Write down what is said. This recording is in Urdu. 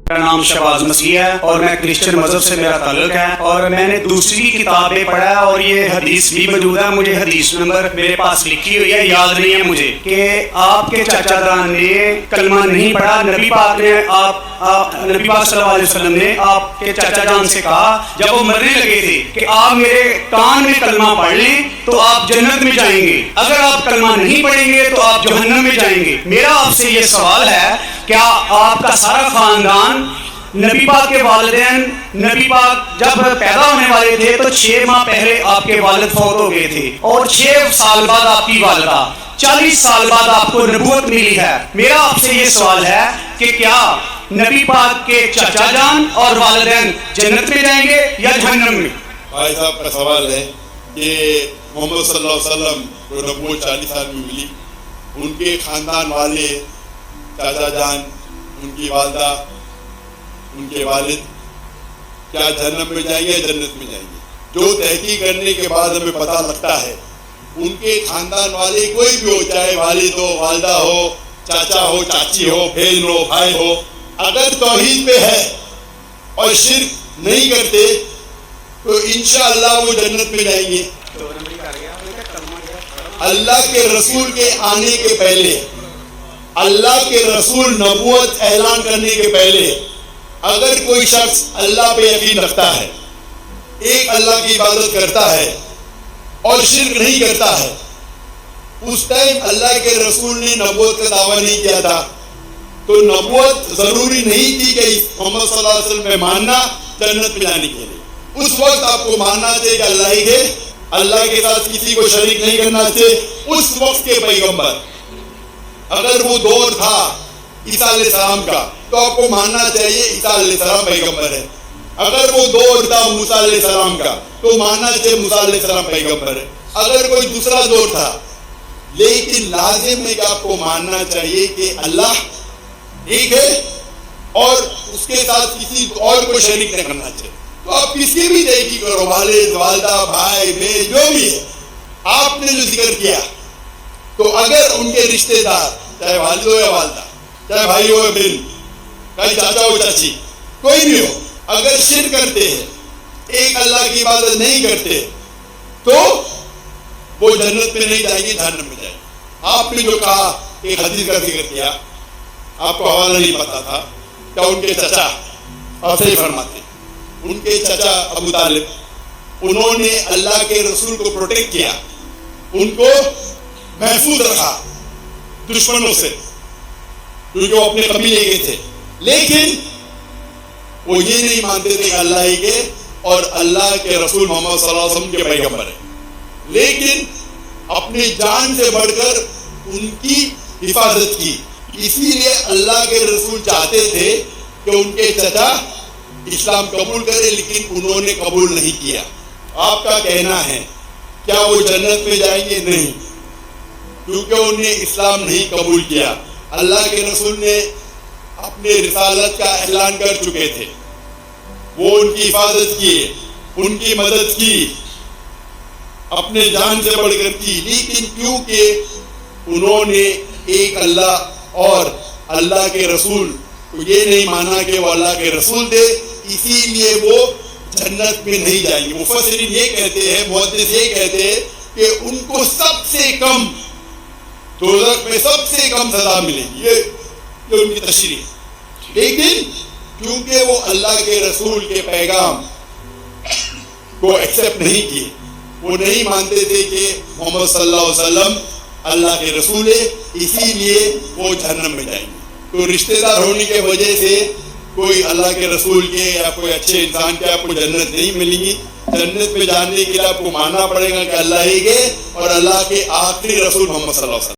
میرا نام شہباز مسیح ہے اور میں کرسچن مذہب سے میرا تعلق ہے، اور میں نے دوسری کتابیں پڑھا اور یہ حدیث بھی موجود ہے، مجھے حدیث نمبر میرے پاس لکھی ہوئی ہے، یاد نہیں ہے مجھے، کہ آپ کے چاچا جان نے کلمہ نہیں پڑھا. نبی پاک نے نبی پاک صلی اللہ علیہ وسلم نے آپ کے چاچا جان سے کہا جب وہ مرنے لگے تھے کہ آپ میرے کان میں کلمہ پڑھ لیں تو آپ جنت میں جائیں گے، اگر آپ کلمہ نہیں پڑھیں گے تو آپ جہنم میں جائیں گے. میرا آپ سے یہ سوال ہے، کیا آپ کا سارا خاندان، نبی پاک کے والدین، نبی پاک جب پیدا ہونے والے تھے تو 6 ماہ پہلے آپ کے والد فوت ہو گئے تھے اور 6 سال بعد آپ کی والدہ، 40 سال بعد آپ کو نبوت ملی ہے. میرا آپ سے یہ سوال ہے کہ کیا نبی پاک کے چچا جان اور والدین جنت میں جائیں گے یا جہنم میں؟ بھائی صاحب کا سوال ہے کہ محمد صلی اللہ علیہ وسلم کو نبوت 40 سال میں ملی، ان کے خاندان والے، چاچا جان، ان کی والدہ، ان کے والد کیا جہنم میں جائیں گے یا جنت میں جائیں گے؟ جو تحقیق کرنے کے بعد ہمیں پتہ لگتا ہے ان کے خاندان والے کوئی بھی ہو، چاہے والد ہو، والدہ ہو، چاچا ہو، چاچی ہو، بہن ہو، بھائی ہو، اگر توحید پہ ہے اور شرک نہیں کرتے تو انشاءاللہ وہ جنت میں جائیں گے. اللہ کے رسول کے آنے کے پہلے، اللہ کے رسول نبوت اعلان کرنے کے پہلے اگر کوئی شخص اللہ پہ یقین رکھتا ہے، ایک اللہ کی عبادت کرتا ہے اور شرک نہیں کرتا ہے، اس ٹائم اللہ کے رسول نے نبوت کا دعویٰ نہیں کیا تھا تو نبوت ضروری نہیں تھی کہ محمد صلی اللہ علیہ وسلم پہ ماننا جنت میں جانے کے لیے. اس وقت آپ کو ماننا چاہیے کہ اللہ ہی ہے، اللہ کے ساتھ کسی کو شریک نہیں کرنا چاہیے. اس وقت کے پیغمبر، اگر وہ دور تھا عیسیٰ علیہ السلام کا تو آپ کو ماننا چاہیے عیسیٰ علیہ السلام پیغمبر ہے. اگر وہ دور تھا موسیٰ علیہ السلام کا تو ماننا چاہیے موسیٰ علیہ السلام پیغمبر ہے. اگر کوئی دوسرا دور تھا، لیکن لازم ہے کہ آپ کو ماننا چاہیے کہ اللہ ایک ہے اور اس کے ساتھ کسی اور کو شریک نہیں کرنا چاہیے. تو آپ کسی بھی تحقیق کرو، والد، والدہ، بھائی، بہن، جو بھی ہے، آپ نے جو ذکر کیا تو اگر ان کے رشتہ دار، چاہے والد ہو یا والدہ، چاہے بھائی ہو یا بہن، چاہے چاچا ہو چاچی، کوئی بھی ہو، اگر شرک کرتے ہیں، ایک اللہ کی عبادت نہیں کرتے تو وہ جنت میں نہیں جائیں گے، جہنم میں جائیں گے. آپ نے جو کہا، ایک حدیث کا ذکر کیا، آپ کو حوالہ نہیں پتا تھا کہ ان کے چچا، اور صحیح فرماتے، ان کے چچا ابو طالب، انہوں نے اللہ کے رسول کو پروٹیکٹ کیا، ان کو محفوظ رکھا دشمنوں سے، کیونکہ وہ اپنے قبیلے کے تھے. لیکن وہ یہ نہیں مانتے تھے کہ اللہ ہی کے اور اللہ کے رسول محمد صلی اللہ علیہ وسلم کے پیغمبر ہیں، لیکن اپنی جان سے بڑھ کر ان کی حفاظت کی. اسی لیے اللہ کے رسول چاہتے تھے کہ ان کے چچا اسلام قبول کرے، لیکن انہوں نے قبول نہیں کیا. آپ کا کہنا ہے کیا وہ جنت میں جائیں گے؟ نہیں، کیونکہ انہوں نے اسلام نہیں قبول کیا. اللہ کے رسول نے اپنے رسالت کا اعلان کر چکے تھے، وہ ان کی حفاظت کی، ان کی مدد کی، اپنے جان سے بڑھ کر کی. لیکن کیونکہ انہوں نے ایک اللہ اور اللہ کے رسول کو یہ نہیں مانا کہ وہ اللہ کے رسول تھے، اسی لیے وہ جنت میں نہیں جائیں گے. مفسرین یہ کہتے ہیں، محدث یہ کہتے ہیں کہ ان کو سب سے کم دوزخ میں سب سے کم سزا ملے گی، یہ ان کی تشریح ہے. لیکن کیونکہ وہ اللہ کے رسول کے پیغام کو ایکسیپٹ نہیں کیے، وہ نہیں مانتے تھے کہ محمد صلی اللہ علیہ وسلم اللہ کے رسول ہے، اسی لیے وہ جہنم میں جائیں گے. تو رشتہ دار ہونے کی وجہ سے کوئی اللہ کے رسول کے یا کوئی اچھے انسان کے آپ کو جنت نہیں ملیں گی. جنت میں جانے کے لیے آپ کو ماننا پڑے گا کہ اللہ ہی کے اور اللہ کے آخری رسول محمد صلی اللہ علیہ وسلم.